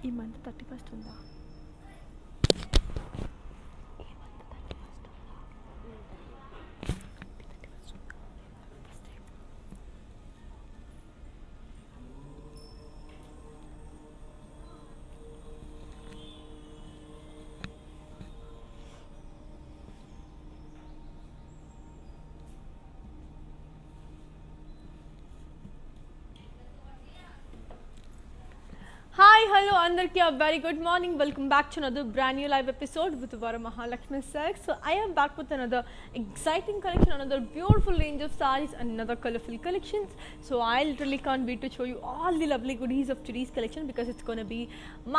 ఈ month 31st ఉందా? Hi, hello, Andarki, a very good morning. Welcome back to another brand new live episode with Vara Mahalakshmi Silks. So I am back with another exciting collection, another beautiful range of sarees and another colorful collections. So I literally can't wait to show you all the lovely goodies of today's collection because it's going to be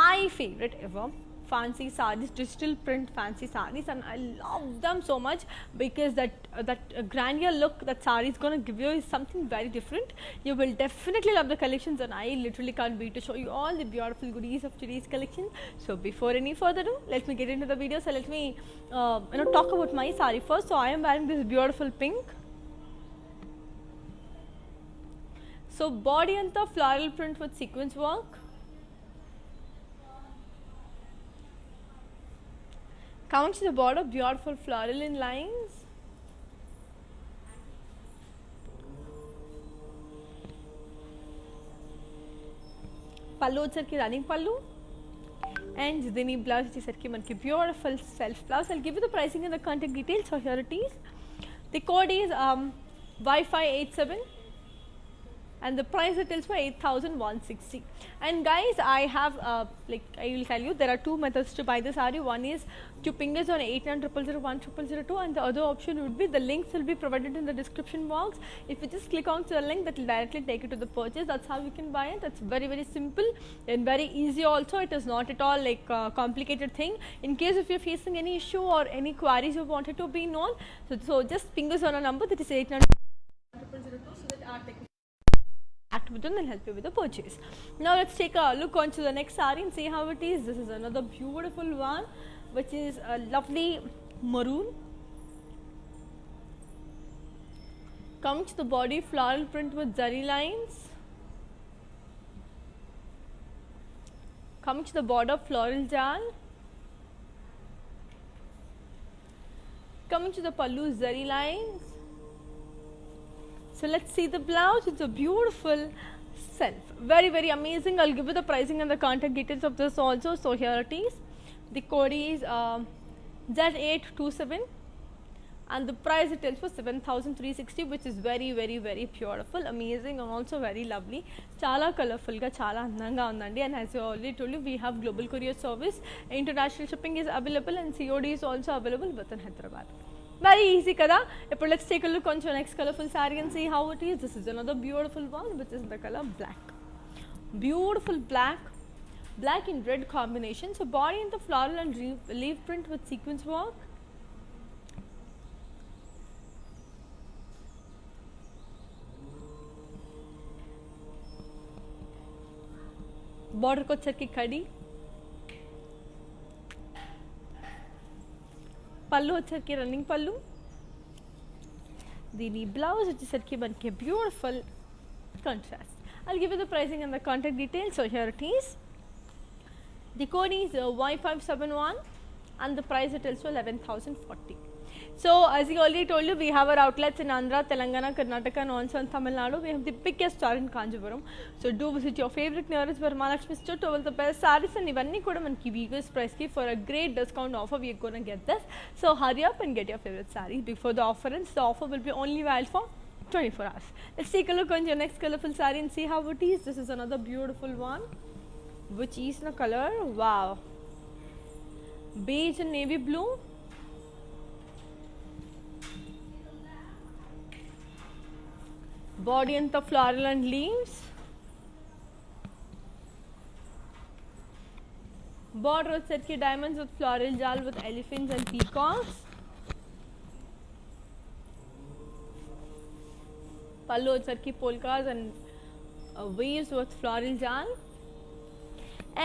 my favorite ever. Fancy sarees, digital print fancy sarees, and I love them so much because that grandeur look that saree is going to give you is something very different. You will definitely love the collections, and I literally can't wait to show you all the beautiful goodies of today's collection. So before any further ado, let me get into the video. So let me talk about my saree first. So I am wearing this beautiful pink. So body and the floral print with sequence work. Coming to the border, beautiful floral in lines. Pallu వచ్చరికి running pallu, and దీని blouse వచ్చేసరికి మనకి beautiful self blouse. I'll give you the pricing and the contact details. So here it is. The code is Y587. And the price retails for 8,160. And guys, I have I will tell you there are two methods to buy the saree. One is to ping us on 8900010002, and the other option would be the links will be provided in the description box. If you just click on the link, that will directly take you to the purchase. That's how you can buy it. That's very simple and very easy also. It is not at all like a complicated thing. In case if you're facing any issue or any queries you wanted to be known, so just ping us on a number that is 8900010002 so that our technician act with them and help you with the purchase. Now let's take a look onto the next saree and see how it is. This is another beautiful one, which is a lovely maroon. Coming to the body, floral print with zari lines. Coming to the border, floral jal. Coming to the pallu, zari lines. So let's see the blouse. It's a beautiful self, very amazing. I'll give you the pricing and the contact details of this also. So here it is. The code is Z827, and the price it tells for 7,360, which is very beautiful, amazing, and also very lovely. Chala colorful ga, chala andanga undandi. And as I already told you, we have global courier service. International shipping is available, and COD is also available within Hyderabad. Very easy kada. Now let's take a look on your next colorful saree and see how it is. This is another beautiful one, which is the color black. Beautiful black in red combination. So body in the floral and leaf print with sequence work. Border ko వచ్చరికి కడి. పళ్ళు వచ్చరికి running పళ్ళు. దీని blouse వచ్చేసరికి మనకి beautiful contrast. I'll give you the pricing and the contact details. So here it is. The code is Y571, and the price it is 11,040. So as I already told you, we have our outlets in Andhra, Telangana, Karnataka, and also in Tamil Nadu. We have the biggest store in Kanjipuram. So do visit your favorite nearest Vara Mahalakshmi store to all the best sarees, and ivanni kuda manaki biggest price ki for a great discount offer we are going to get this. So hurry up and get your favorite saree before the offer ends. The offer will be only valid for 24 hours. Let's take a look on your next colorful saree and see how it is. This is another beautiful one, which is the color, wow, beige and navy blue. Body and the floral and leaves. Border వచ్చరికి diamonds with floral jal with elephants and peacocks. Pallu వచ్చరికి polkas and waves with floral jal.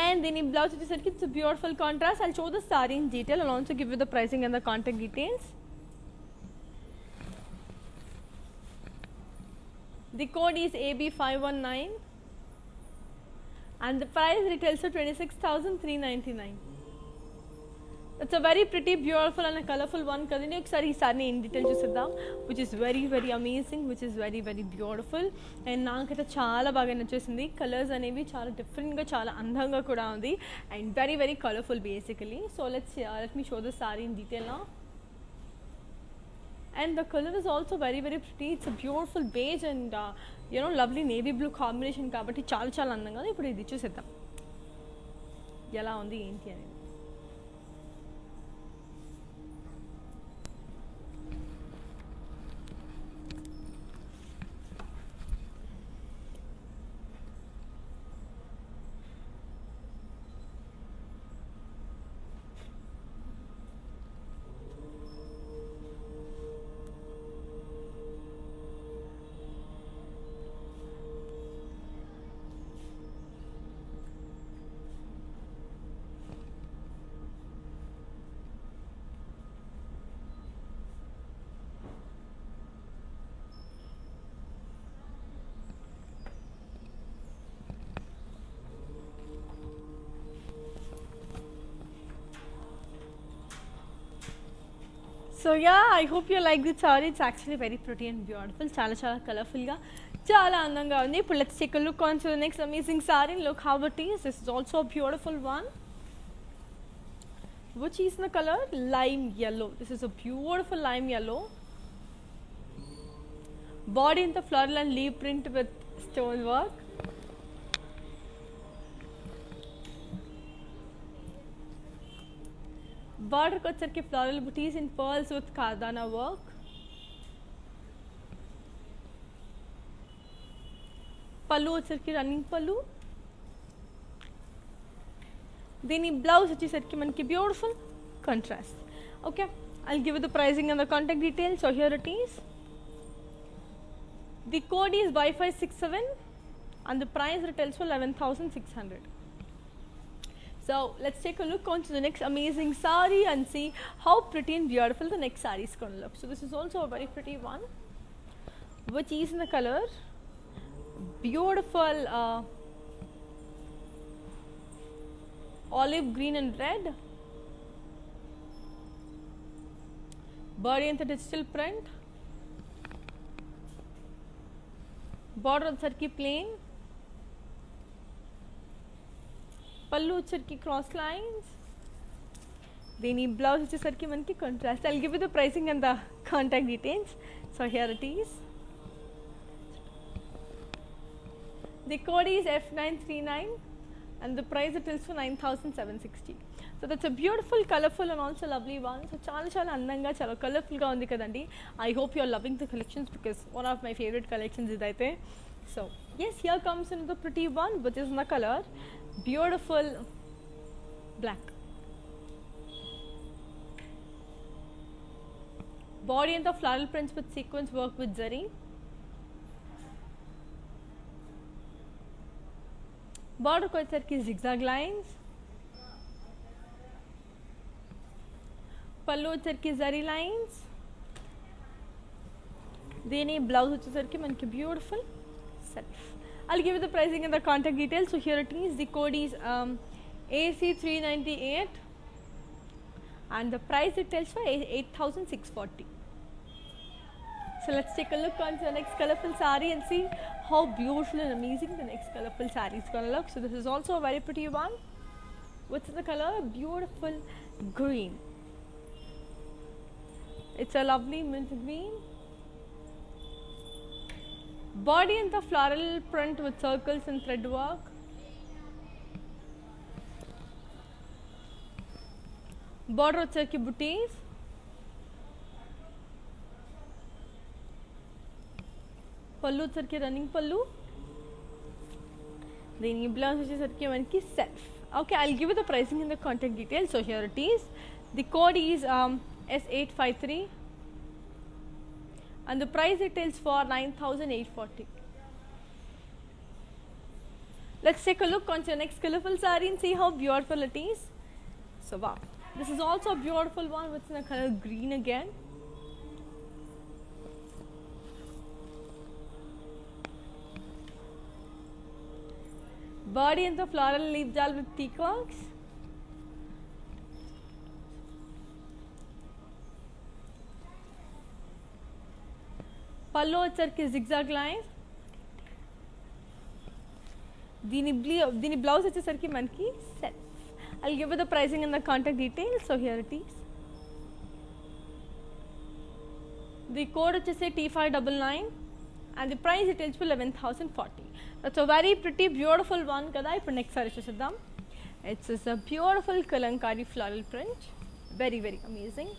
And then in blouse వచ్చరికి it's a beautiful contrast. I'll show the saree in detail and also give you the pricing and the contact details. The code is AB519, and the price retails for 26,399. It's a very pretty, beautiful and a colorful one kadandi. Okasari ee saree in detail chusedam, which is very amazing, which is very beautiful. And naakaithe chaala baga nachesindi. Colors anevi chaala different ga, chaala andhanga kuda undi, and very colorful basically. So let me show the saree in detail now. And the color is also very pretty. It's a beautiful beige and lovely navy blue combination kabatti chaala andanga. Ippudu idi chuseddam ela undi enti ani. So yeah, I hope you like the saree. It's actually very pretty and beautiful. Chala colorful ga, chala andanga undi. Now let's take a look on to the next amazing saree. Look how it is. This is also a beautiful one, which is in the color lime yellow. This is a beautiful lime yellow. Body in the floral and leaf print with stone work. Border వచ్చరికి floral booties in pearls with kardana work. Pallu వచ్చరికి running pallu. Dini blouse వచ్చేసరికి మనకి beautiful contrast. Okay, I'll give you the pricing and the contact details. So here it is. The code is Y567 and the price retails for 11,600. So let's take a look on to the next amazing saree and see how pretty and beautiful the next saree is going to look. So this is also a very pretty one, which is in the color beautiful olive green and red. Body in the digital print. Border వచ్చరికి plain. Pallu వచ్చరికి cross lines. Dini blouse వచ్చేసరికి మనకి contrast. I'll give you the pricing and the contact details. So here it is. The code is F939 and the price it is for 9,760. So that's a beautiful, colorful and also lovely one. So chala andanga, chala colorful ga undi kadandi. I hope you are loving the collections because one of my favorite collections is idaithe. So yes, here comes another pretty one, which is in the color beautiful black. Body in the floral prints with sequence work with zari. Border వచ్చరికి zigzag lines. Pallu వచ్చరికి zari lines. Dini blouse వచ్చేసరికి మనకి beautiful self. I'll give you the pricing and the contact details. So here it is. The code is AC398 and the price it tells for 8,640. So let's take a look on to the next colorful saree and see how beautiful and amazing the next colorful saree is going to look. So this is also a very pretty one. What's the color? Beautiful green. It's a lovely mint green. Body in the floral print with circles and thread work. Border వచ్చరికి booties. Pallu వచ్చరికి running pallu. Then blouse వచ్చేసరికి మనకి self. Okay, I'll give you the pricing and the contact details. So here it is. The code is S853 and the price it tells for 9,840. Let's take a look on your next colorful saree and see how beautiful it is. So wow, this is also a beautiful one with the color green again. body and the floral leaf jal with peacocks. పళ్ళు వచ్చరికి zigzag lines. దీని blouse వచ్చేసరికి మనకి self. I'll give you the pricing and the contact details. So here it is. The code వచ్చేసి T599 and the price details for 11,040. That's a very pretty beautiful one కదా. ఇప్పుడు next sorry చూసేద్దాం. It's a beautiful Kalamkari floral print. Very very amazing.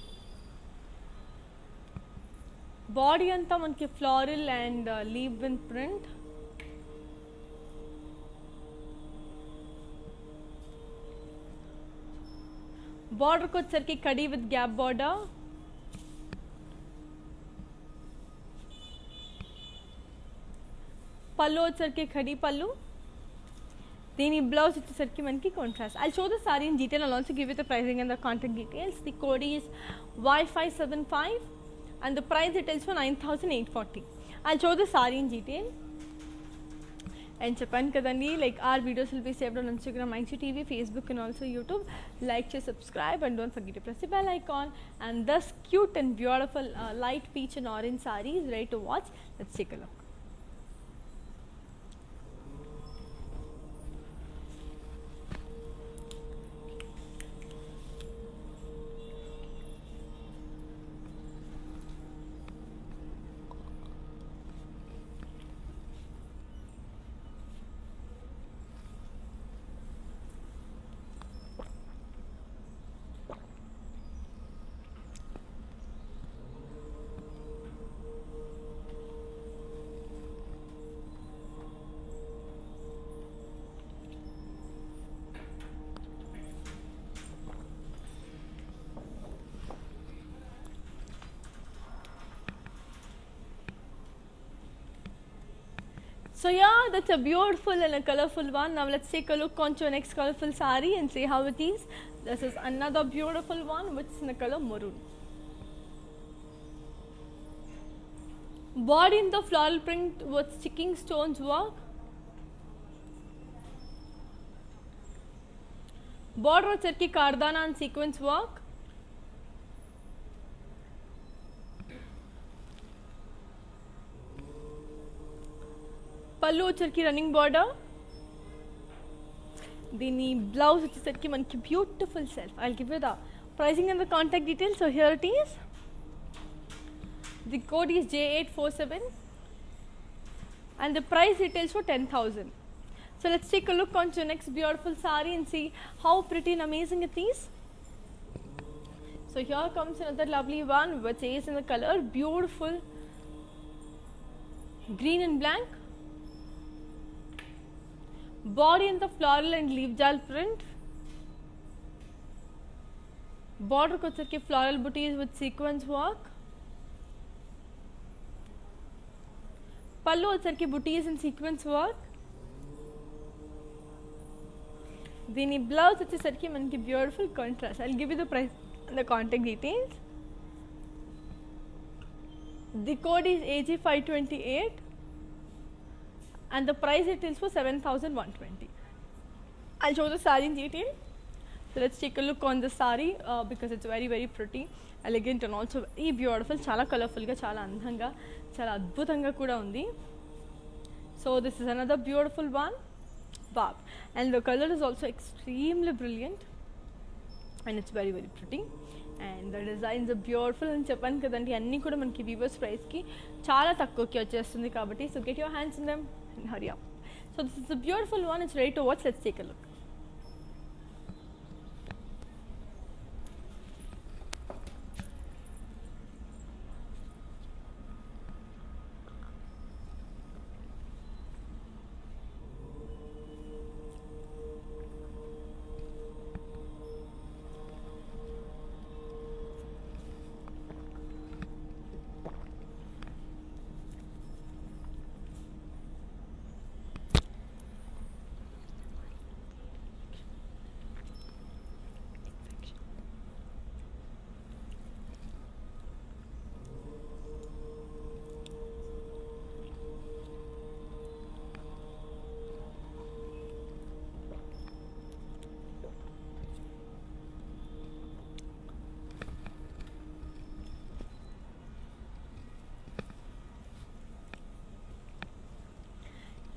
Body అంతా మనకి floral and leave win print. బార్డర్కి వచ్చరికి khadi with gap border. పళ్ళు వచ్చరికి కడీ పళ్ళు. దీని బ్లౌజ్ వచ్చేసరికి మనకి contrast. I'll show the saree in detail. I'll also give you the pricing and the contact details. The code is Y575 and the price details for 9,840. I'll show the saree in detail. And చెప్పాను కదండి, like our videos will be saved on Instagram, IGTV, Facebook and also YouTube. Like, share, subscribe and don't forget to press the bell icon. And this cute and beautiful light peach and orange saree is ready to watch. Let's take a look. So yeah, that's a beautiful and a colorful one. Now let's take a look onto our next colorful saree and see how it is. This is another beautiful one which is in the color maroon. Body in the floral print with sticking stones work. Border వచ్చరికి cardana and sequence work. పళ్ళు వచ్చరికి running border. దీని blouse వచ్చేసరికి మనకి beautiful self. I'll give you the pricing and the contact details. So here it is. The code is J847 and the price details for 10,000. So let's take a look on to next beautiful saree and see how pretty and amazing it is. So here comes another lovely one which is in the color beautiful green and blank. Body in the floral and leaf jal print. Border ko chaki floral booties with sequence work. Pallu వచ్చరికి booties and sequence work. దీని blouse వచ్చేసరికి మనకి beautiful contrast. I'll give you the price and the contact details. The code is AG528 and the price it is for 7,120. I'll show the saree in detail. So let's take a look on the saree because it's very very pretty, elegant and also very beautiful. Chala colorful ga, chala andhanga, chala adbhutanga kuda undi. So this is another beautiful one. Wow. And the color is also extremely brilliant and it's very very pretty. And the designs are beautiful and చెప్పాను కదండి అన్నీ కూడా మనకి weavers ప్రైస్కి చాలా తక్కువకి వచ్చేస్తుంది కాబట్టి so get your hands in them and hurry up. So this is a beautiful one. It's ready to watch. Let's take a look.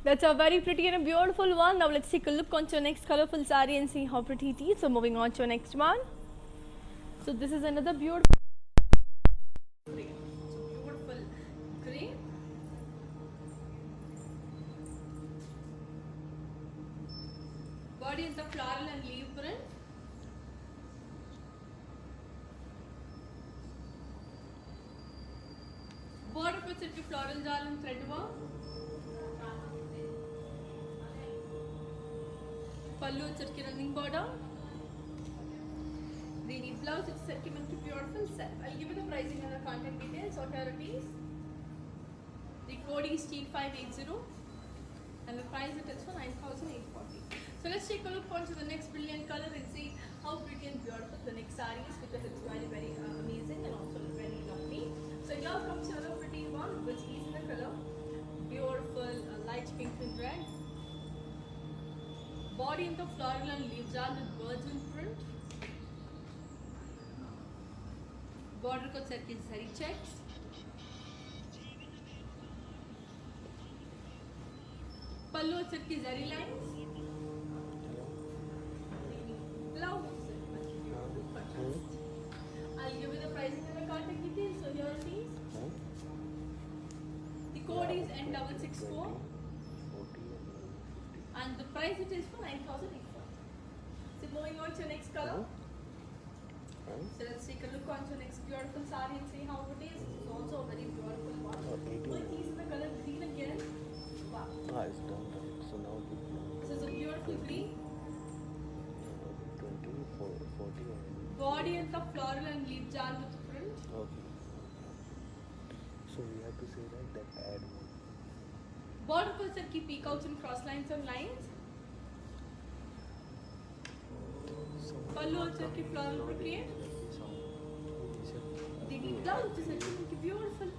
That's a very pretty and a beautiful one. Now let's take a look onto your next colorful saree and see how pretty it is. So moving on to your next one. So this is another beautiful grey. So beautiful grey. Body is the floral and leaf print. Border पे सिर्फ floral जाल and thread work. Pallu is running border. The blouse is beautiful self. I'll give you the pricing and the contact details. So here it is. The code is T580 and the price it is for 9,840. So let's take a look onto the next brilliant color and see how pretty and beautiful the next saree is, because it's very amazing and also very lovely. So here comes another pretty one, which is in the color beautiful light pink and red. Body in the floral and leaf jal with virgin print. Border को set is zari checks. Pallu set की zari lines. Blouse contrast. I'll give you the pricing and the contact details. So here it is. The code is N664. And the price it is for 9,840. So moving on to your next color. So let's take a look on to your next beautiful saree and see how it is. This is also a very beautiful one. It is in the color green again. Wow. It's done. So now This is a beautiful green. 20, 40. Body and the floral and leaf jar with print. Okay. So we have to say that add one. Border पर sir की peacocks and cross lines and lines. Pallu और sir की floral brocade. The blouse is actually beautiful.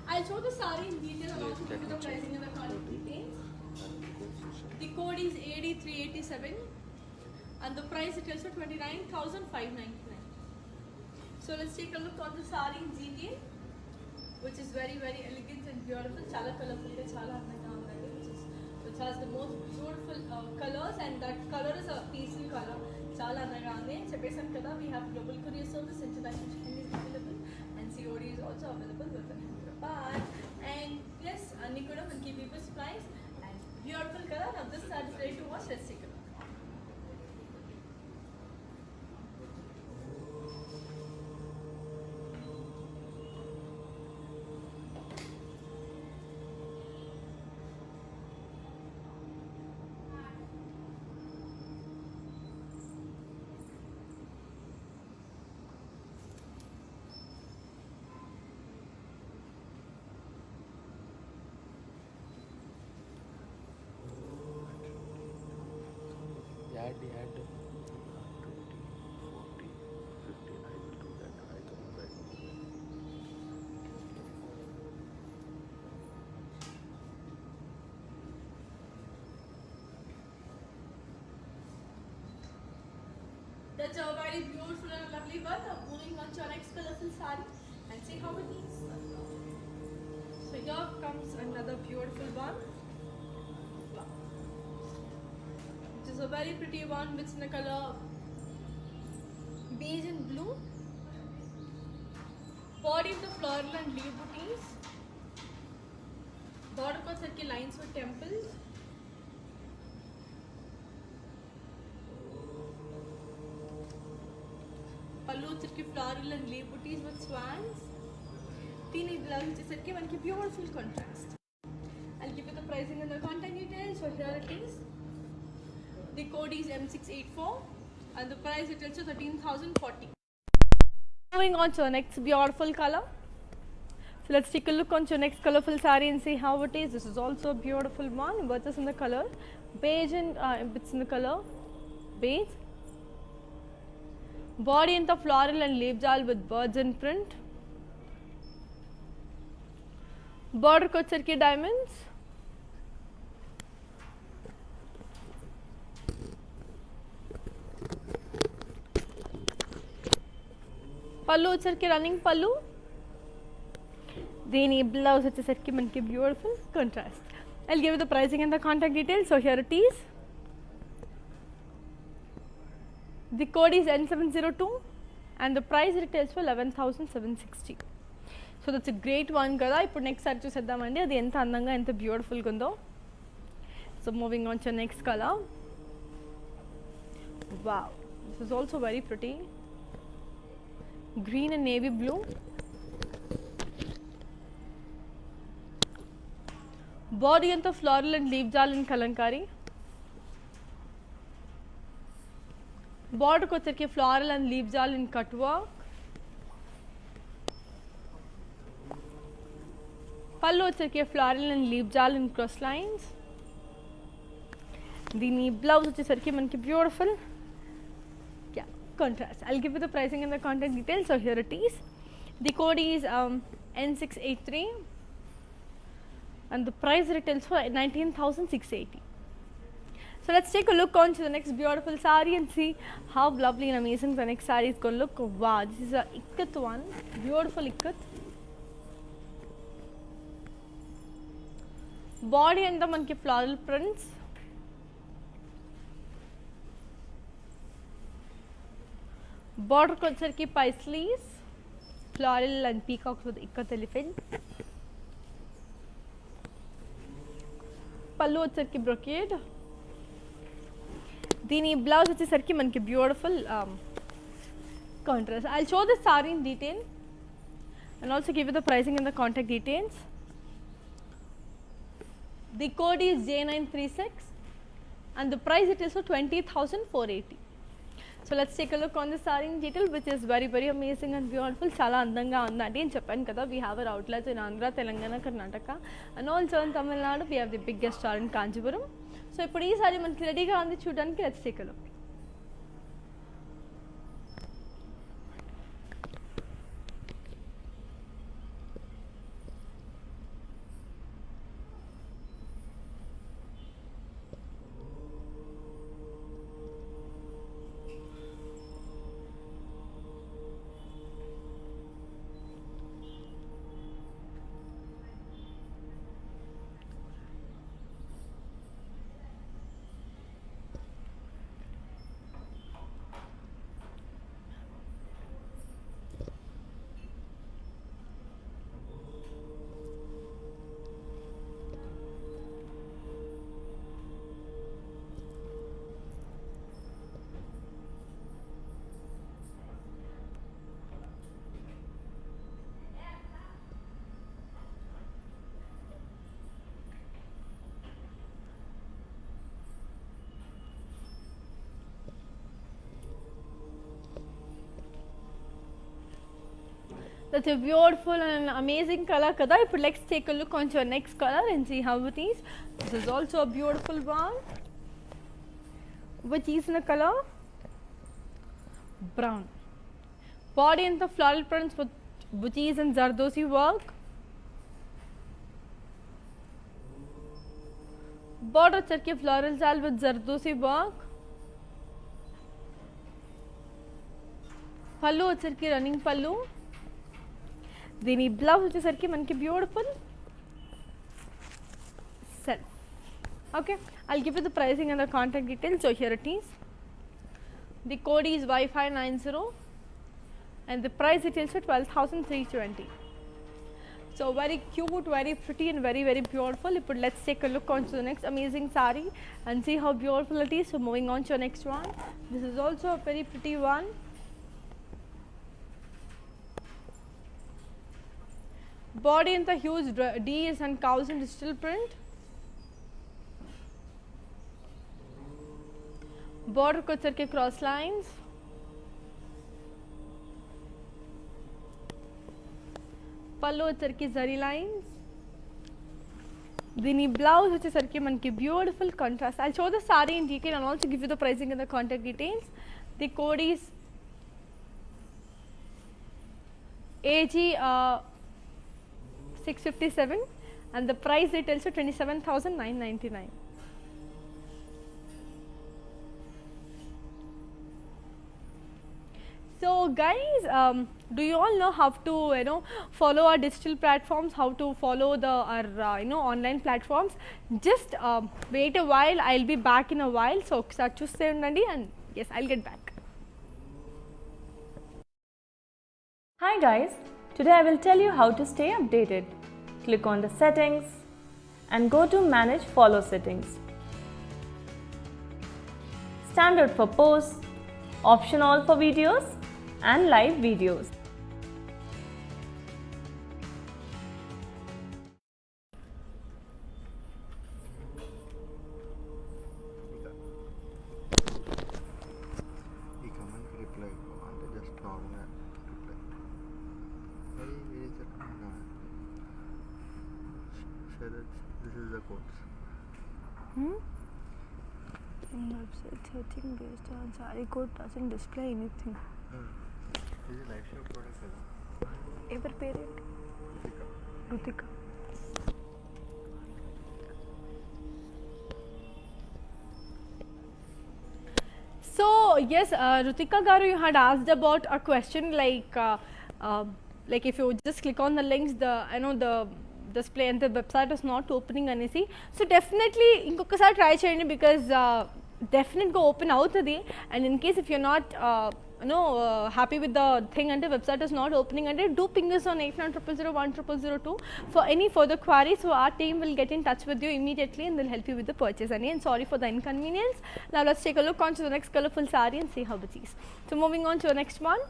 I'll show the saree in detail and also give you the pricing and the contact details. The code is AD387 and the price it is for 29,599. So let's take a look on the saree in detail, which is very elegant and beautiful. Chala colorful है, chala अंदर है, which has the most beautiful colors, and that color is a pastel color. Chala अंदर है. Chepesan kada we have global courier service, international shipping is available, and COD is also available with an Hyderabad. And yes, Nikuda will give you this price and beautiful color. Now this saree is ready to wash. Let's take a look. Add 20, 40, 50. I will do that. I come back. That's a very beautiful and lovely one. Now moving on to our next colorful saree and see how it is. So here comes another beautiful one. Wow. Which is a very pretty one, which is in the color beige and blue. Body of the floral and leaf booties. Border पर sir के lines with temples. Pallu sir के floral and leaf booties with swans. Teenage blouse sir के one के beautiful contrast. I'll give you the pricing and the contact details. So here it is. The code is M684 and the price it is 13,040. Moving on to the next beautiful color. So let's take a look on to your next colorful saree and see how it is. This is also a beautiful one. What is in the color beige and it's in the color beige. Body in the floral and leaf jal with birds and print. Border को sir के diamonds. Pallu sir के running pallu. Then blouse अच्छे sir के मन के beautiful contrast. I'll give you the pricing and the contact details. So here it is. The code is N702 and the price retails for 11,760. So that's a great one kada. Ippudu next sari chuseddamandi adi enta andanga enta beautiful ga undo. So moving on to next color. Wow, this is also very pretty. Green and navy blue. Body anta floral and leaf jal in kalankari. Border kocherki floral and leaf jal in cut work. Pallu వచ్చరికి floral and leaf jal in cross lines. దీని blouse వచ్చేసరికి మనకి beautiful contrast. I'll give you the pricing and the contact details. So here it is. The code is N683 and the price retails for 19,680. So let's take a look on to the next beautiful saree and see how lovely and amazing the next saree is going to look. Wow, this is a ikat one, beautiful ikat. Body and the manki floral prints. Border kocherki paisleys, floral and peacocks with ikat elephant. Pallu వచ్చరికి brocade. దీని blouse వచ్చేసరికి మనకి beautiful contrast. I'll show the saree in detail and also give you the pricing and the contact details. The code is J936 and the price it is for 20,480. So let's take a look on the saree in detail, which is very very amazing and beautiful. Chala andanga undandi అని చెప్పాను కదా. We have our outlets in Andhra, Telangana, Karnataka and also in Tamil Nadu. We have the biggest store in Kanchipuram. So ఇప్పుడు ఈ sorry మనకి రెడీగా ఉంది చూడడానికి. let's take a look. That's a beautiful and amazing color kada. But let's take a look on to our next color and see how it is. This is also a beautiful one, which is in the color brown. Body and the floral prints which is in Zardosi work. Border charki floral jal with Zardosi work. Pallu వచ్చరికి running pallu. దీని blouse వచ్చేసరికి మనకి beautiful self. Okay, I'll give you the pricing and the contact details. So here it is. The code is Y590 and the price details for 12,320. So very cute, very pretty and very very beautiful. But let's take a look on to the next amazing saree and see how beautiful it is. So moving on to the next one. This is also a very pretty one. Body in the huge D's and cows in digital print. Border kocherki cross lines. Pallu వచ్చరికి zari lines. దీని blouse వచ్చేసరికి మనకి beautiful contrast. I'll show the saree in detail and also give you the pricing and the contact details. The code is AG 657 and the price retails for 27,999. So guys, do you all know how to follow our digital platforms, how to follow our online platforms? Just wait a while, I'll be back in a while. So చూస్తే ఉండండి, and yes, I'll get back. Hi guys, today I will tell you how to stay updated. Click on the settings and go to manage follow settings. Standard for posts, option all for videos and live videos. ఈ కమెంట్కి reply అంటే just నార్మల్గా reply this is the codes In website setting based on saree code doesn't display anything. ఇది life show product కదా ఎవరి పేరేంటి? Ruthika. So yes, Rutika Garu, you had asked about a question like if you just click on the links, the display and the website is not opening అనేసి. So definitely ఇంకొకసారి try చేయండి, because definitely open అవుతుంది. And in case if you're not happy with the thing and the website is not opening, and do ping us on 8900010002 for any further queries. So our team will get in touch with you immediately and they'll help you with the purchase. And sorry for the inconvenience. Now let's take a look on to the next colorful saree and see how it is. So moving on to the next one.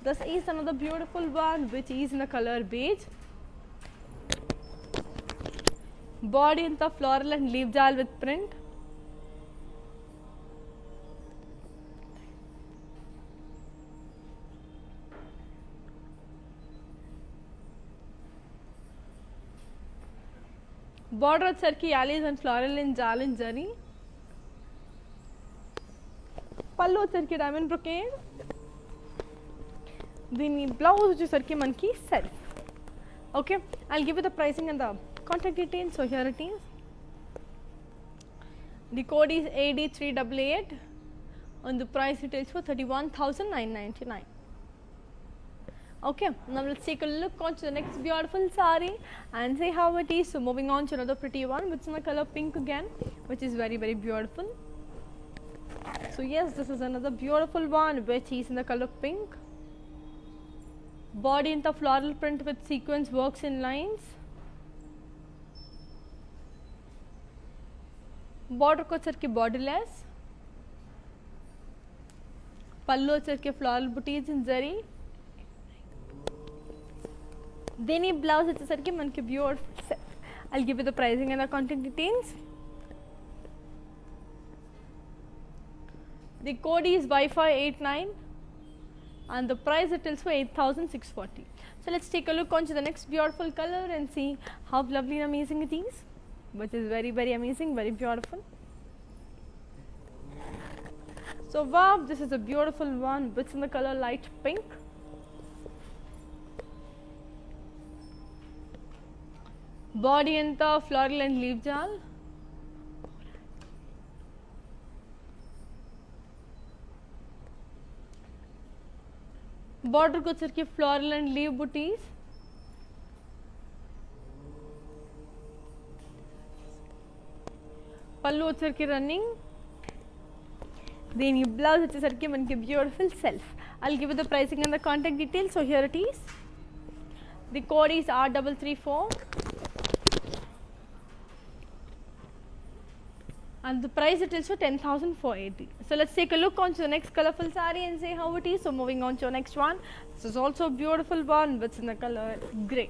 This is another beautiful one which is in the color beige. Body in the floral and leaf jal with print. Border వచ్చరికి yalis and floral in jaal and zari. పళ్ళు వచ్చరికి diamond brocade. దీని blouse వచ్చేసరికి మనకి self. Okay, I'll give you the pricing and the contact details. So here it is. The code is AD388 and the price retails for 31,999. Okay, now let's take a look on to the next beautiful saree and see how it is. So moving on to another pretty one which is in the color pink again, which is very very beautiful. So yes, this is another beautiful one which is in the color pink. Body in the floral print with sequence works in lines. Border ko వచ్చరికి borderless. పళ్ళు వచ్చరికి floral booties in zari. దీని blouse వచ్చేసరికి మనకి beautiful set. I'll give you the pricing and the contact details. The code is Wi-Fi89 and the price it is for 8,640. So let's take a look on to the next beautiful color and see how lovely and amazing it is, which is very very amazing, very beautiful. So wow, this is a beautiful one which is in the color light pink. Body in the floral and leaf jal. Border ko వచ్చరికి floral and leaf booties. పళ్ళు వచ్చరికి running. దీని blouse వచ్చేసరికి మనకి beautiful self. I'll give you the pricing and the contact details. So here it is. The code is R334 and the price it is for 10,480. So let's take a look on to the next colorful saree and see how it is. So moving on to the next one. This is also a beautiful one which is in the color grey.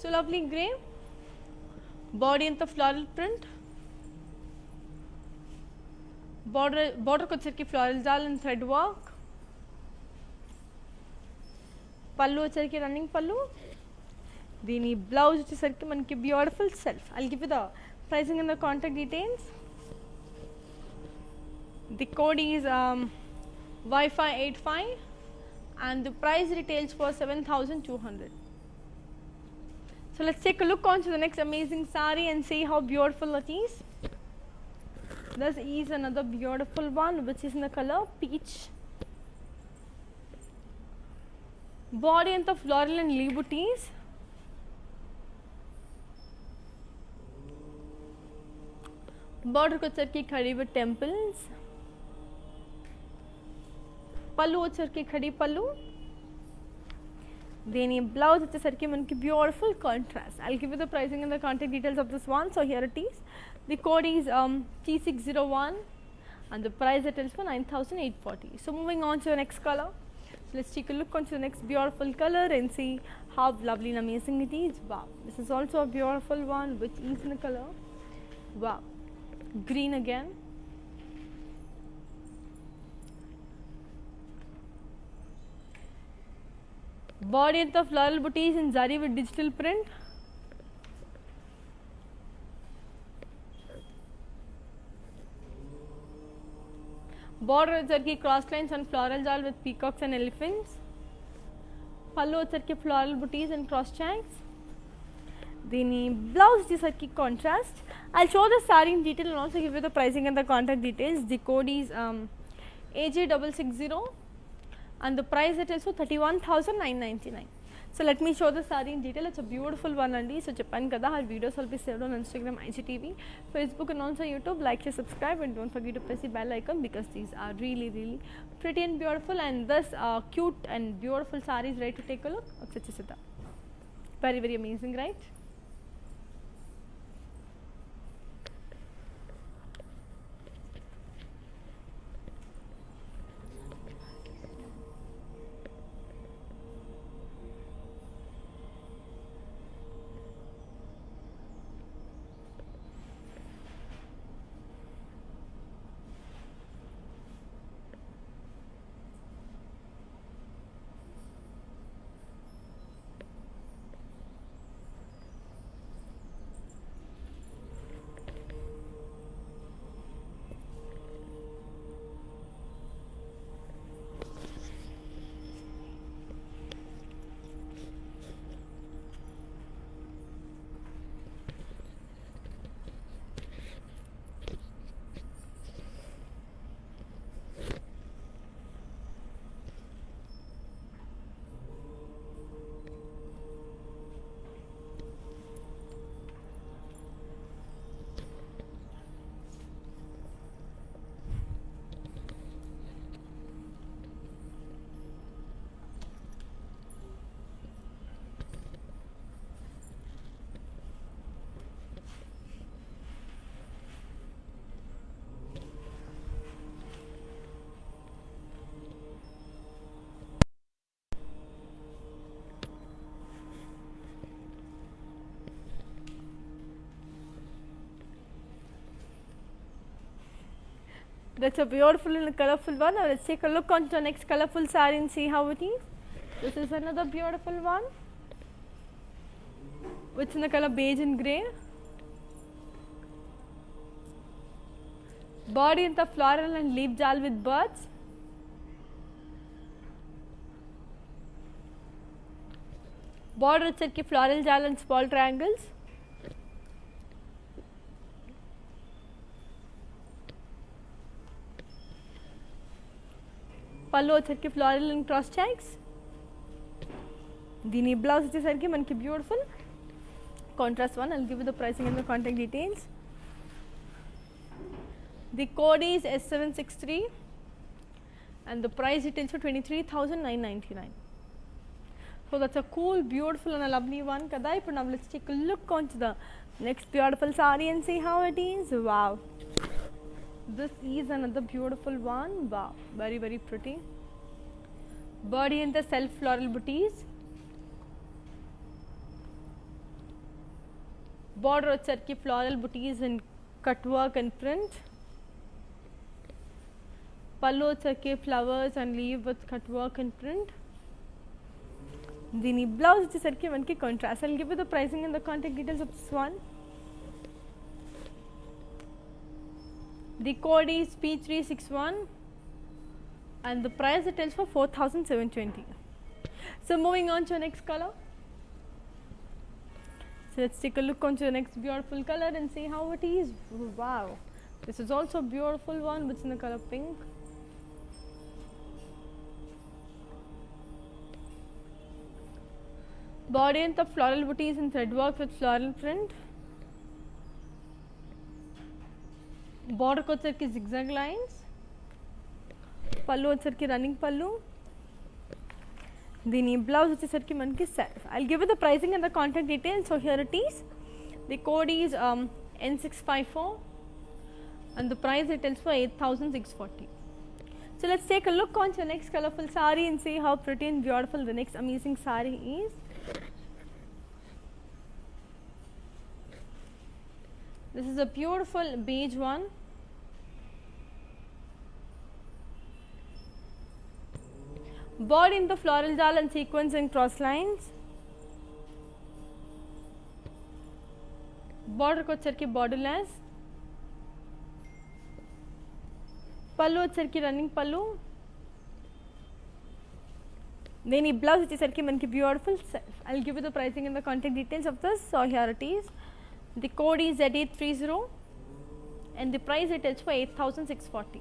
So lovely grey. Body in the floral print. Border ko వచ్చరికి floral jal and thread work. పళ్ళు వచ్చరికి running పళ్ళు. దీని blouse వచ్చేసరికి మనకి beautiful self. I'll give you the pricing and the contact details. The code is Wi-Fi85 and the price retails for 7,200. So let's take a look on to the next amazing saree and see how beautiful it is. This is another beautiful one which is in the color peach. Body and the floral and leaf booties. Border వచ్చరికి khadi with temples. పళ్ళు వచ్చరికి ఖడి పళ్ళు. దీని blouse వచ్చేసరికి మనకి beautiful contrast. I'll give you the pricing and the contact details of this one. So here it is. The code is T601 and the price it is for 9,840. So moving on to the next color. So let's take a look onto the next beautiful color and see how lovely and amazing it is. Wow, this is also a beautiful one which is in the color. Wow, green again. Body and the floral booties in zari with digital print. Border వచ్చరికి cross lines and floral jal with peacocks and elephants. Pallu వచ్చరికి floral booties and cross checks. దీని blouse వచ్చేసరికి contrast. I'll show the saree in detail and also give you the pricing and the contact details. The code is AJ660 and the price it is for 31,999. So let me show the saree in detail. It's a beautiful one andi. So చెప్పాను కదా, our videos will be saved on Instagram, IGTV, Facebook and also YouTube. Like, share, subscribe and don't forget to press the bell icon because these are really pretty and beautiful, and this cute and beautiful saree is ready to take a look. Very amazing, right? That's a beautiful and colorful one. Now let's take a look onto the next colorful saree and see how it is. This is another beautiful one, which is in the color beige and grey. Body in the floral and leaf jal with birds. Border వచ్చరికి floral jal and small triangles. పళ్ళు వచ్చరికి floral and cross checks. దీని blouse వచ్చేసరికి మనకి beautiful contrast one. I'll give you the pricing and the contact details. The code is S763 and the price details for 23,999. So that's a cool, beautiful and a lovely one kada. Now let's take a look onto the next beautiful saree and see how it is. Wow, this is another beautiful one. Wow, very pretty. Body in the self floral booties. Border వచ్చరికి floral booties in cut work and print. Pallu వచ్చరికి flowers and leaf with cut work and print. దీని blouse వచ్చేసరికి మనకి contrast. I'll give you the pricing and the contact details of this one. The code is P361 and the price it is for 4,720. So moving on to the next color. So let's take a look onto the next beautiful color and see how it is. Wow, this is also a beautiful one which is in the color pink. Body and the floral booties in thread work with floral print. Border को వచ్చరికి zigzag lines. పళ్ళు వచ్చరికి running పళ్ళు. దీని blouse వచ్చేసరికి మనకి self. I'll give you the pricing and the contact details. So here it is. The code is N654 and the price it tells for 8,640. So let's take a look on to the next colorful saree and see how pretty and beautiful the next amazing saree is. This is a beautiful beige one. Body in the floral jal and sequins and cross lines. Border को వచ్చరికి borderless. పళ్ళు వచ్చరికి running పళ్ళు. దీని blouse వచ్చేసరికి మనకి beautiful self. I'll give you the pricing and the contact details of this. So here it is. The code is Z830 and the price it is for 8,640.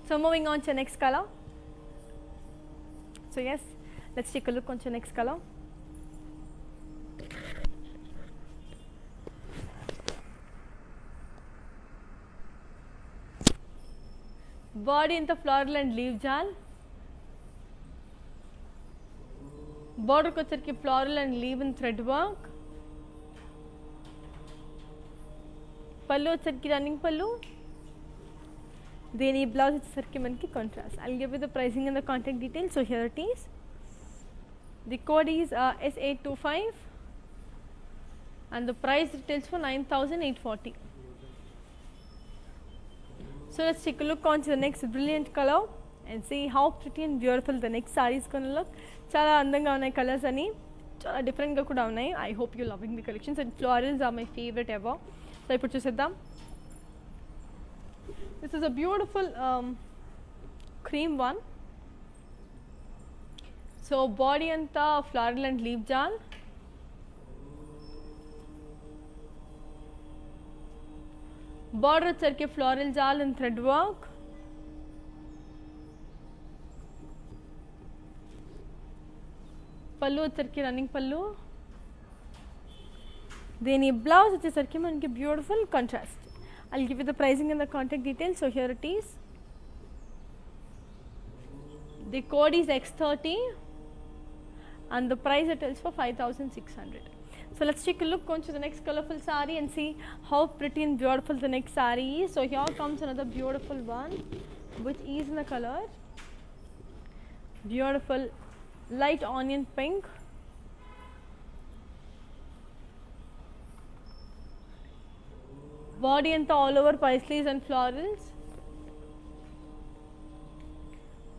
So moving on to the next color. So yes, let's take a look on to the next color. Body in the floral and leaf jal. Border को వచ్చరికి floral and leaf in thread work. పళ్ళు వచ్చరికి running పళ్ళు. దీని blouse వచ్చేసరికి మనకి contrast. I'll give you the pricing and the contact details. So here it is. The code is S825 and the price retails for 9,840. So let's take a look on to the next brilliant color and see how pretty and beautiful the next saree is going to look. చాలా అందంగా ఉన్నాయి colours అని, చాలా డిఫరెంట్గా కూడా ఉన్నాయి. I hope you're loving the collections and florals are my favorite ever. So ఇప్పుడు చూసేద్దాం. This is a beautiful cream one. So body anta floral and leaf jal. Border వచ్చరికి floral jal and thread work. పళ్ళు వచ్చరికి running పళ్ళు. దీని blouse వచ్చేసరికి మనకి beautiful contrast. I'll give you the pricing and the contact details. So here it is. The code is X30 and the price it is for 5,600. So let's take a look on to the next colorful saree and see how pretty and beautiful the next saree is. So here comes another beautiful one which is in the color beautiful light onion pink. Body and all over paisleys and florals.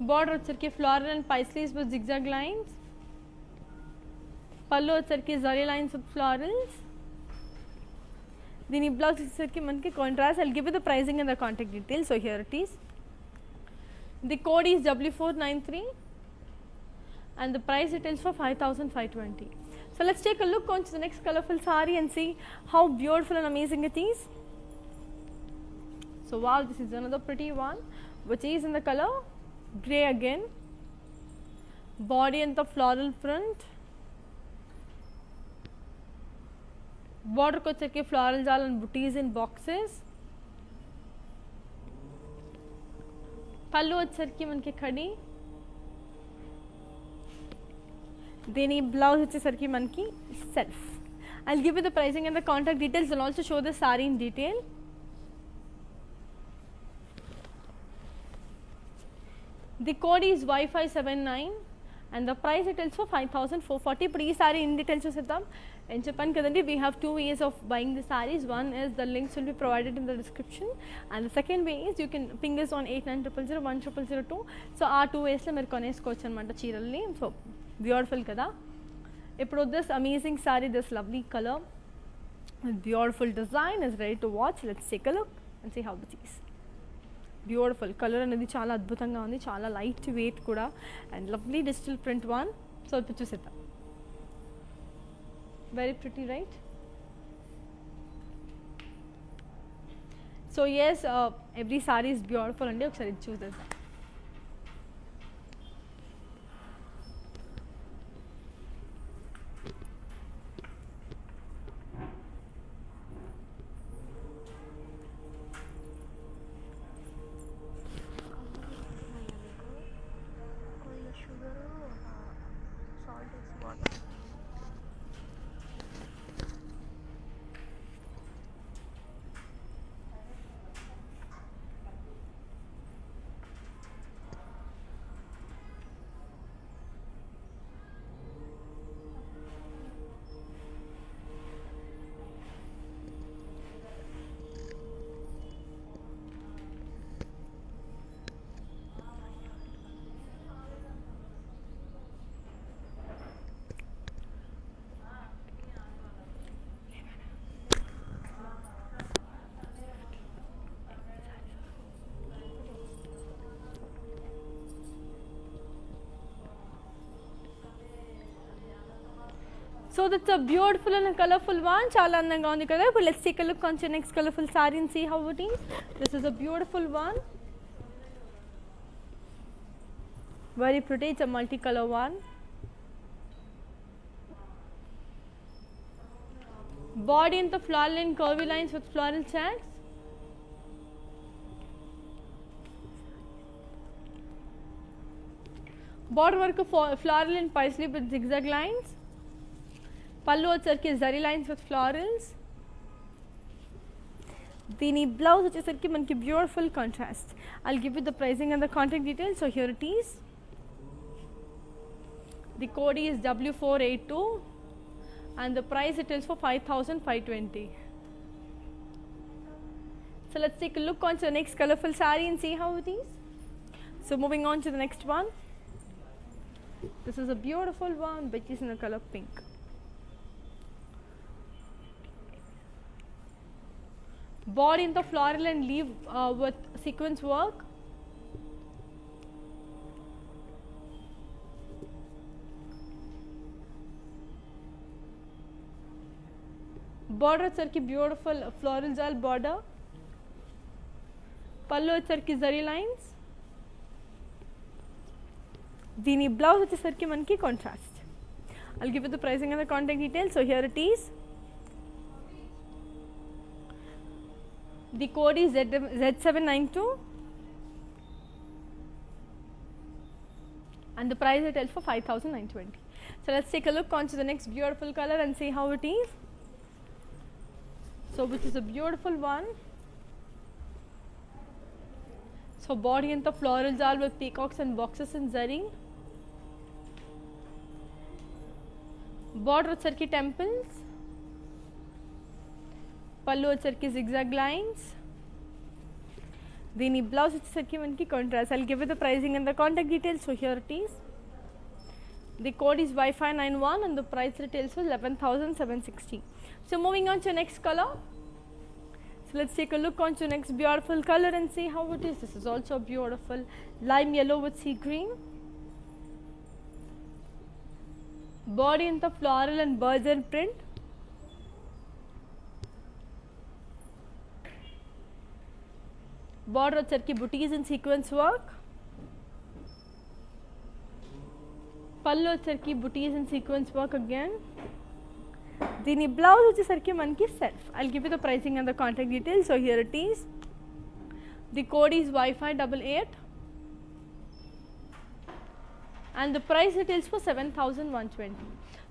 Border వచ్చరికి floral and paisleys with zigzag lines. పళ్ళు వచ్చరికి zari lines with florals. దీని blouse వచ్చరికి మనకి contrast. I'll give you the pricing and the contact details. So here it is. The code is W493 and the price it is for 5,520. So let's take a look on to the next colorful saree and see how beautiful and amazing it is. So wow, this is another pretty one which is in the color grey again. Body and the floral print. Border को వచ్చరికి floral jal and booties in boxes. పళ్ళు వచ్చరికి మనకి ఖడి. దీని blouse వచ్చేసరికి మనకి self. I'll give you the pricing and the contact details and also show the saree in detail. The code is Y579 and the price it is for 5,440. ఇప్పుడు ఈ sorry in details చూసేద్దాం. నేను చెప్పాను కదండి, we have two ways of buying the sarees. One is the links will be provided in the description and the second way is you can ping us on 8900010002. So ఆ two వేస్లో మీరు కొనేసుకోవచ్చు అనమాట చీరల్ని. So beautiful కదా. ఇప్పుడు this amazing saree, this lovely color, beautiful design is ready to watch. Let's take a look and see how it is. Beautiful colour అనేది చాలా అద్భుతంగా ఉంది, చాలా లైట్ వెయిట్ కూడా and lovely digital print one. So ఇప్పుడు చూసేద్దాం. Very pretty right. So as every sari is beautiful అండి. ఒకసారి ఇది చూసేద్దాం. So that's a beautiful and a colorful one. Chala andanga undi kada. But let's take a look on your next colorful saree and see how it is. This is a beautiful one. Very pretty. It's a multicolor one. Body in the floral and curvy lines with floral checks. Border work of floral and paisley with zigzag lines. Pallu వచ్చరికి zari lines with florals. దీని blouse వచ్చేసరికి మనకి beautiful contrast. I'll give you the pricing and the contact details. So here it is. The code is W482 and the price it is for 5,520. So let's take a look on to the next colorful saree and see how it is. So moving on to the next one. This is a beautiful one which is in the color pink. Body in the floral and leaf with sequence work. Border వచ్చరికి beautiful floral jal border. Pallu వచ్చరికి zari lines. దీని blouse వచ్చేసరికి మనకి contrast. I'll give you the pricing and the contact details. So here it is. The code is Z792 and the price it is for 5,920. So let's take a look onto the next beautiful color and see how it is. So which is a beautiful one. So body and the florals are with peacocks and boxes and zari. Border వచ్చరికి temples. పళ్ళు వచ్చరికి zigzag lines. దీని blouse వచ్చేసరికి మనకి contrast. I'll give you the pricing and the contact details. So here it is. The code is Y591 and the price retails for 11,760. So moving on to next color. So let's take a look on to next beautiful color and see how it is. This is also beautiful lime yellow with sea green. Body in the floral and birds and print. Border వచ్చరికి booties and sequence work. పళ్ళు వచ్చరికి booties and sequence work again. దీని blouse వచ్చేసరికి మనకి self. I'll give you the pricing and the contact details. So here it is. The code is Y588 and the price retails for 7,120.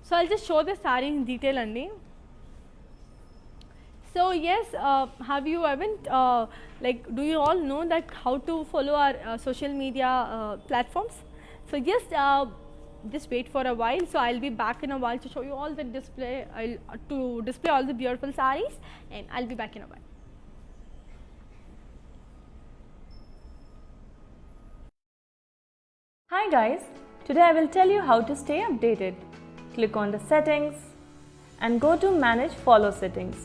So I'll just show the saree in detail andi. So yes, have you haven't like do you all know that how to follow our social media platforms? So just wait for a while. So I'll be back in a while to show you all the display. To display all the beautiful sarees, and I'll be back in a while. Hi guys, today I will tell you how to stay updated. Click on the settings and go to manage follow settings.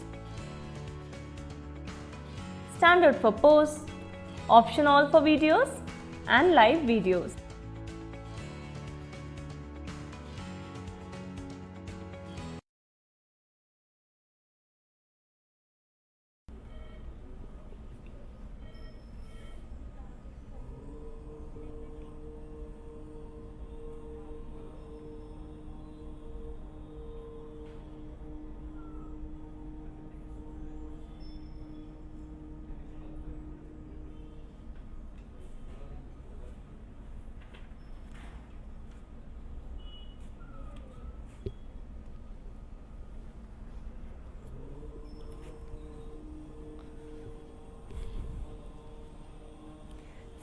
Standard for posts, option all for videos and live videos.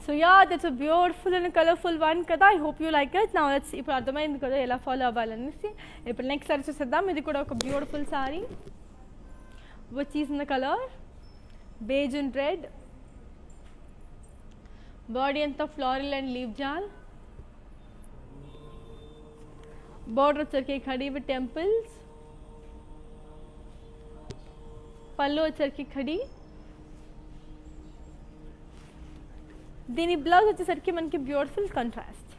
So yeah, that's a beautiful and a colorful one kada. I hope you like it. Now let's see ఇప్పుడు అర్థమైంది కదా ఎలా follow అవ్వాలనేసి. ఇప్పుడు next sorry చూసేద్దాం. ఇది కూడా ఒక beautiful sorry which is in the color beige and red. Body అంతా floral and leaf jal. Border వచ్చరికి ఖడి with temples. పళ్ళు వచ్చరికి ఖడి. దీని బ్లౌజ్ వచ్చేసరికి మనకి beautiful contrast.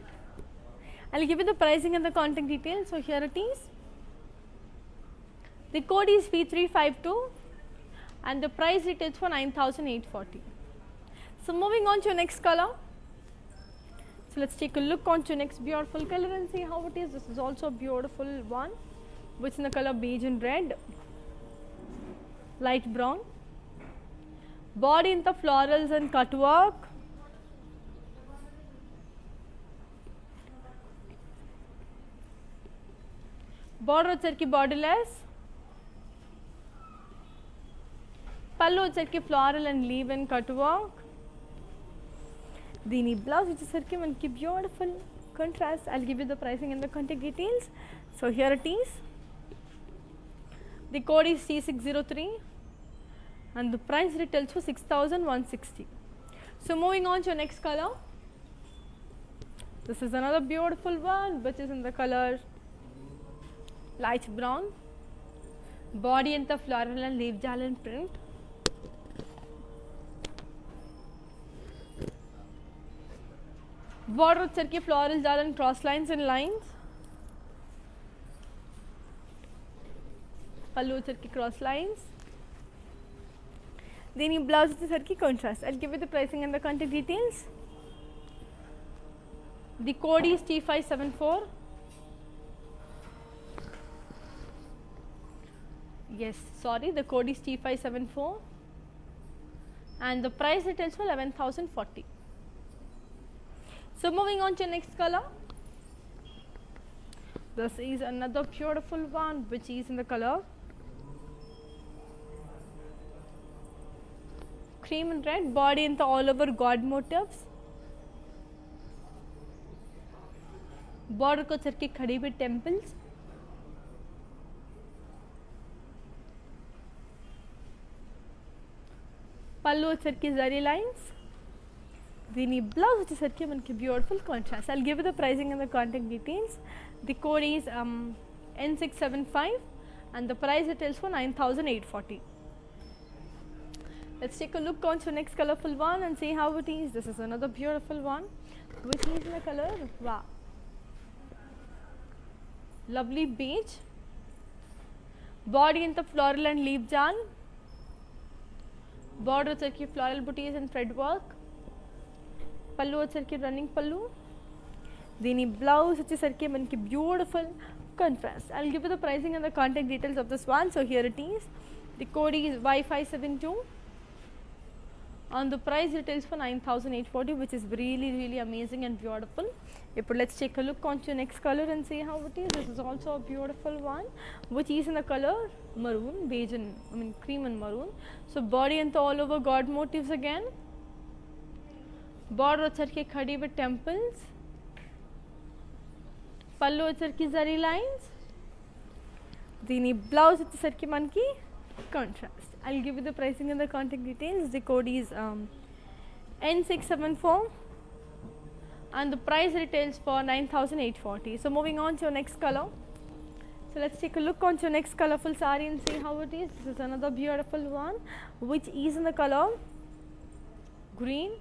I'll give you the pricing and the contact details. So here it is. The code is P352 and the price retails for 9,840. So moving on to next color. So let's take a look on to next beautiful color and see how it is. This is also a beautiful one, which is in the color beige and red, light brown. Body in the florals and cut work. Border వచ్చరికి borderless. పళ్ళు వచ్చరికి floral and leaf and cut work. దీని blouse వచ్చేసరికి మనకి beautiful contrast. I'll give you the pricing and the contact details. So here it is. The code is C603 and the price retails for 6,160. So moving on to next color. This is another beautiful one which is in the color light brown. Body in the floral and leaf jalan print. Border వచ్చరికి floral jalan cross lines and lines. పళ్ళు వచ్చరికి cross lines. దీని blouse వచ్చేసరికి contrast. I'll give you the pricing and the contact details. The code is T574. Yes, sorry, the code is T574 and the price retails for 11,040. So moving on to next color. This is another beautiful one which is in the color cream and red. Body in the all over god motifs. Border को चरके खड़ी हुई temples. పళ్ళు వచ్చరికి zari lines. దీని blouse వచ్చేసరికి మనకి beautiful contrast. I'll give you the pricing and the contact details. The code is N675 and the price retails for 9,840. Let's take a look on to next colorful one and see how it is. This is another beautiful one which is in the color wow, lovely beige. Body in the floral and leaf jal. Border వచ్చరికి floral booties and thread work. పళ్ళు వచ్చరికి running పళ్ళు. దీని blouse వచ్చేసరికి మనకి beautiful contrast. I'll give you the pricing and the contact details of this one. So here it is. The code is Y572 and the price retails for 9,840 which is really amazing and beautiful. Now let's take a look on to next color and see how it is. This is also a beautiful one which is in the color maroon, beige and cream and maroon. So body and all over god motifs again. Border వచ్చరికి ఖड़ी with temples. పళ్ళు వచ్చరికి zari lines. దీని blouse వచ్చేసరికి మనకి contrast. I'll give you the pricing and the contact details. The code is N674 and the price retails for 9,840. So moving on to next color. So let's take a look on to next colorful saree and see how it is. This is another beautiful one which is in the color green.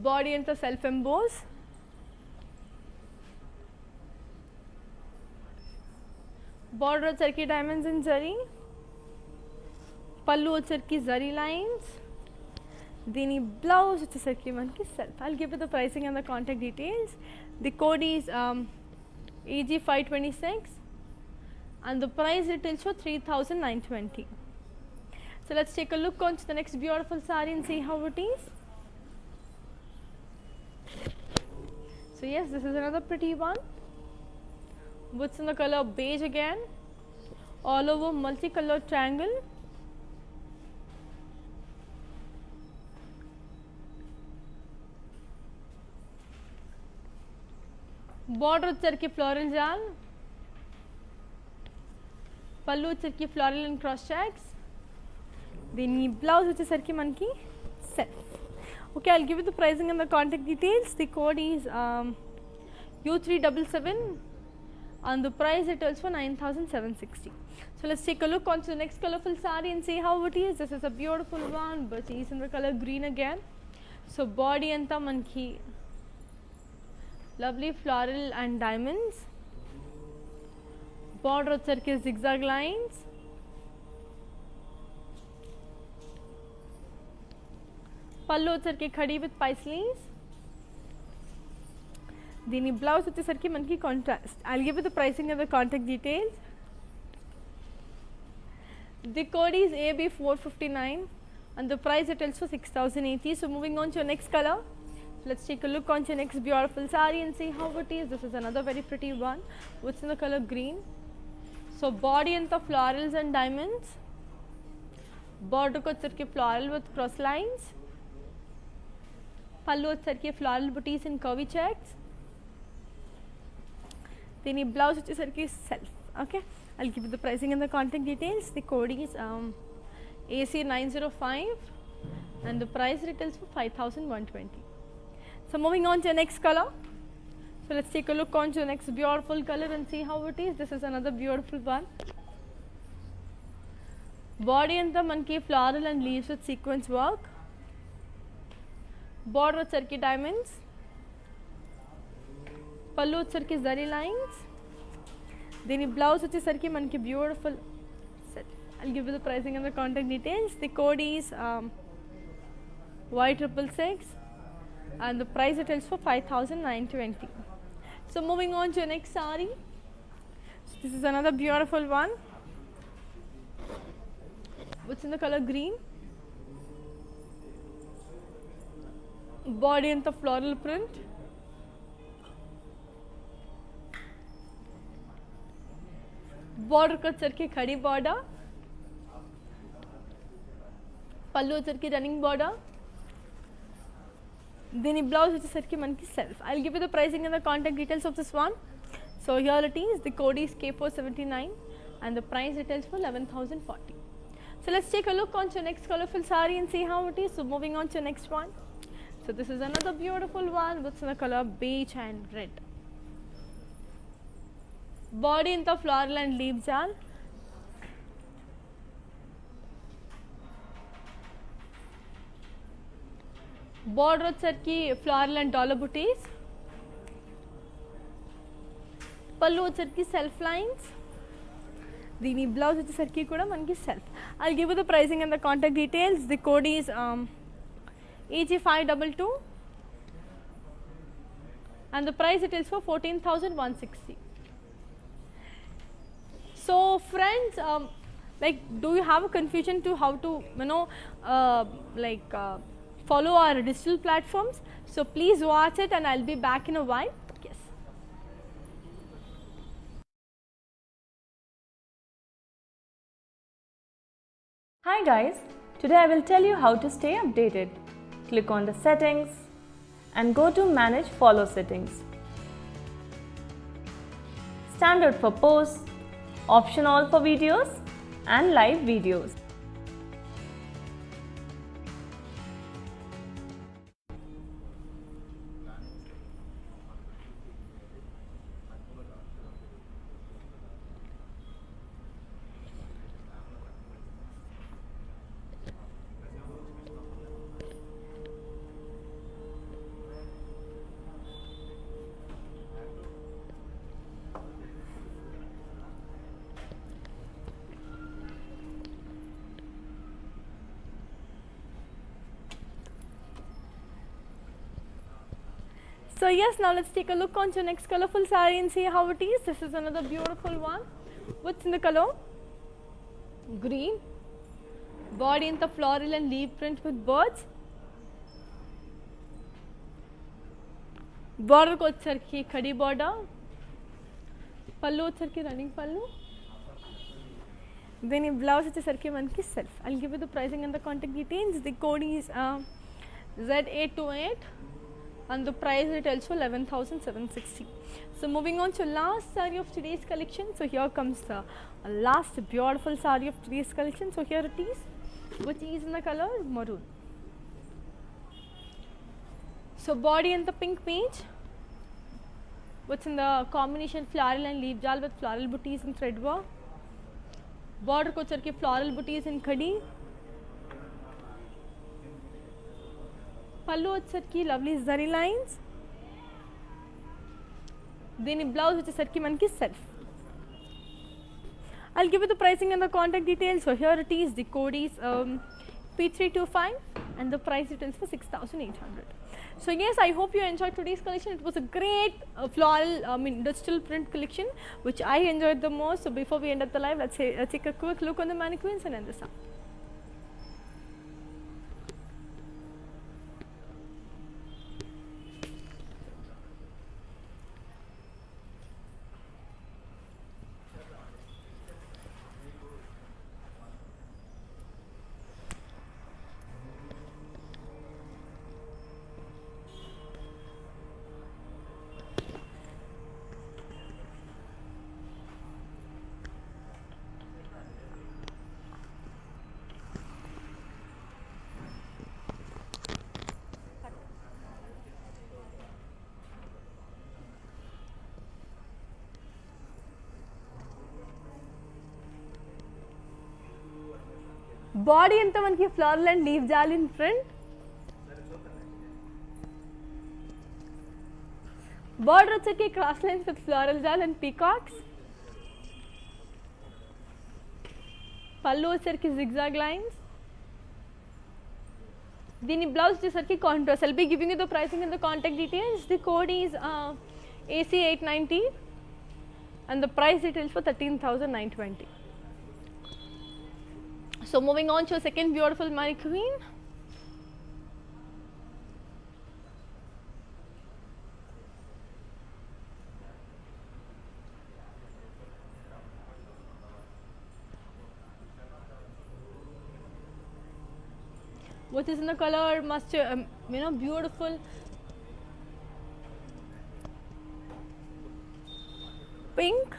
Body and the self emboss. Border వచ్చరికి diamonds and zari. పళ్ళు వచ్చరికి zari lines. దీని blouse వచ్చేసరికి మనకి self. I'll give you the pricing and the contact details. The code is AG526 and the price retails for 3,920. So let's take a look on to the next beautiful saree and see how it is. So yes, this is another pretty one which is in the color beige again, all over multicolored triangle. Border వచ్చరికి floral jal. పళ్ళు వచ్చరికి floral and cross checks. దీని blouse వచ్చేసరికి మనకి self. Okay, I'll give you the pricing and the contact details. The code is U377 and the price it is for 9,760. So let's take a look on to the next colorful saree and see how it is. This is a beautiful one but it's in the color green again. So body anta manki lovely floral and diamonds. Border వచ్చరికి zigzag lines, పళ్ళు వచ్చరికి khadi with పైస్లీస్, దీని blouse వచ్చేసరికి మనకి contrast. I give the pricing and the contact details. The code is AB459 and the price it tells for 6080. So moving on to your next color. So let's take a look on to your next beautiful saree and see how it is. This is another very pretty one. What's in the color green? So body and the florals and diamonds. Border ko cirke floral with cross lines. Pallu cirke floral booties and curvy checks. Then blouse cirke self. Okay. I'll give you the pricing and the contact details. The code is AC905 and the price retails for 5120. So moving on to the next color. So let's take a look on to the next beautiful color and see how it is. This is another beautiful one. Body and the monkey floral and leaves with sequence work. Border with circuit diamonds. Pallu with circuit zari lines. దీని blouse వచ్చేసరికి మనకి beautiful set. I'll give you the pricing and the contact details. The code is Y666 and the price it is for 5920. So moving on to the next saree. So this is another beautiful one. What's in the color green? Body and the floral print. Border को चरके खड़ी border, पल्लू चरके running border, then blouse వచ్చేసరికి మనకి self. I'll give you the pricing and the contact details of this one. So here it is. The code is K479 and the price retails for 11,040. So let's take a look on to next colorful saree and see how it is. So moving on to next one. So this is another beautiful one with the color beige and red. Body in the floral and leaf jal. Border వచ్చరికి floral and dollar booties. పళ్ళు వచ్చరికి self lines. దీని blouse వచ్చేసరికి కూడా మనకి self. I'll give you the pricing and the contact details. The code is AG522 and the price it is for 14,160. So friends, like, do you have a confusion to how to follow our digital platforms? So please watch it and I'll be back in a while. Yes. Hi guys, today I will tell you how to stay updated. Click on the settings and go to manage follow settings. Standard for posts, option all for videos and live videos. So yes, now let's take a look on to next colorful saree and see how it is. This is another beautiful one. What's in the color? Green. Body in the floral and leaf print with birds. Border को चरखी खड़ी border. पल्लू चरखी running पल्लू. Then blouse चरखी मन की self. I'll give you the pricing and the contact details. The code is Z828. And the price it tells for 11,760. So moving on to last saree of today's collection. So here comes the last beautiful saree of today's collection. So here it is, which is in the color maroon. So body and the pink page, what's in the combination floral and leaf jal with floral booties and thread work. Border ko charke floral booties in khadi. పళ్ళు వచ్చేసరికి lovely zari lines. దీని blouse వచ్చేసరికి మనకి self. I'll give you the pricing and the contact details. So here it is. The code is P325 and the price it is for 6,800. So yes, I hope you enjoyed today's collection. It was a great floral, digital print collection, which I enjoyed the most. So before we end up the live, let's take a quick look on the mannequins and end this up. Body anta manaki floral and leaf jal in front. Border వచ్చేకి cross lines with floral jal and peacocks. Pallu వచ్చేకి zigzag lines. Dini blouse వచ్చేకి contrast. I'll be giving you the pricing and the contact details. The code is AC890 and the price details for 13,920. So moving on to a second beautiful mannequin. Which is in the color mustard, beautiful pink.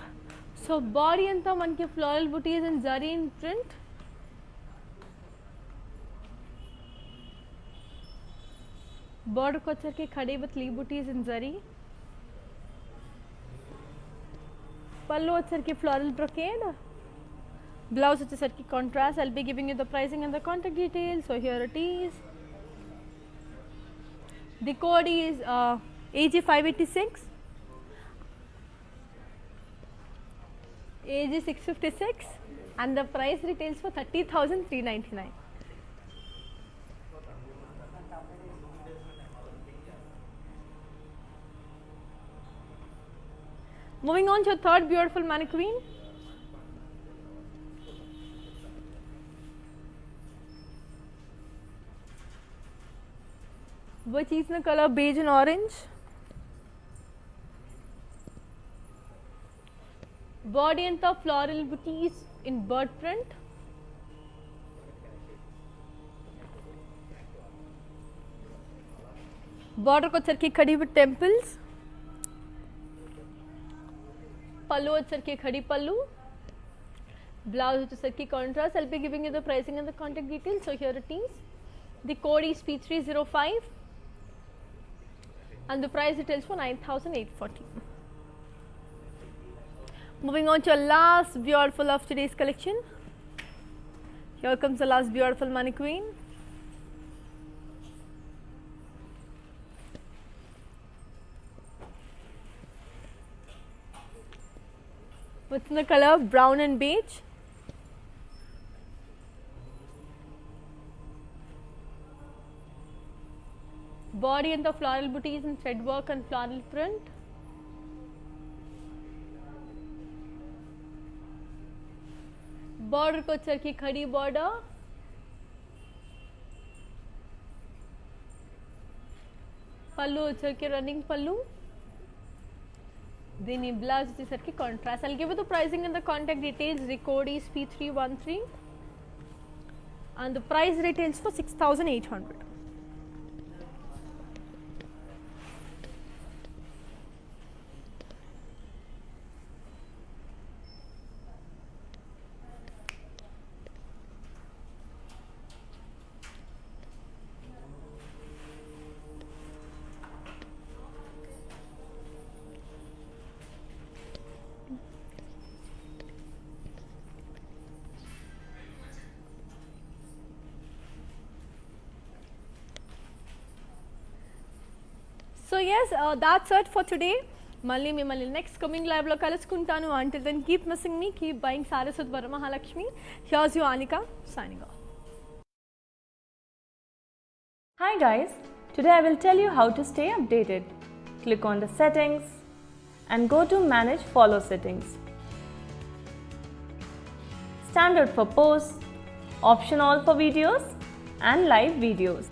So body anta manki floral booties and zari in print. Border ko వచ్చేకి khade with leaf booties in zari. Pallu వచ్చేకి floral brocade. Blouse వచ్చేకి contrast. I'll be giving you the pricing and the contact details. So here it is. The code is AG586, AG656, and the price retails for 30,399. Moving on to a third beautiful mannequin. Which is in the color beige and orange. Body and the floral booties in bird print. Border ko వచ్చేకి khadi with temples. Pallu వచ్చేకి khadi pallu. Blouse వచ్చేకి contrast. I'll be giving you the pricing and the contact details. So here it is. The code is P305 and the price details for 9,840. Moving on to a last beautiful of today's collection. Here comes the last beautiful mannequin. What's in the color brown and beige. Body and the floral booties in thread work and floral print. Border ko వచ్చేకి khadi border. Pallu వచ్చేకి running pallu. Dini blouse వచ్చేసరికి contrast. I'll give you the pricing and the contact details. The code is P313 and the price retails for 6,800. So yes, that's it for today. మళ్ళీ మిమ్మల్ని next coming లైవ్లో కలుసుకుంటాను. Until then keep missing me, keep buying saris with Varamahalakshmi. Here's you Anika signing off. Hi guys, today I will tell you how to stay updated. Click on the settings and go to manage follow settings. Standard for posts, option all for videos and live videos.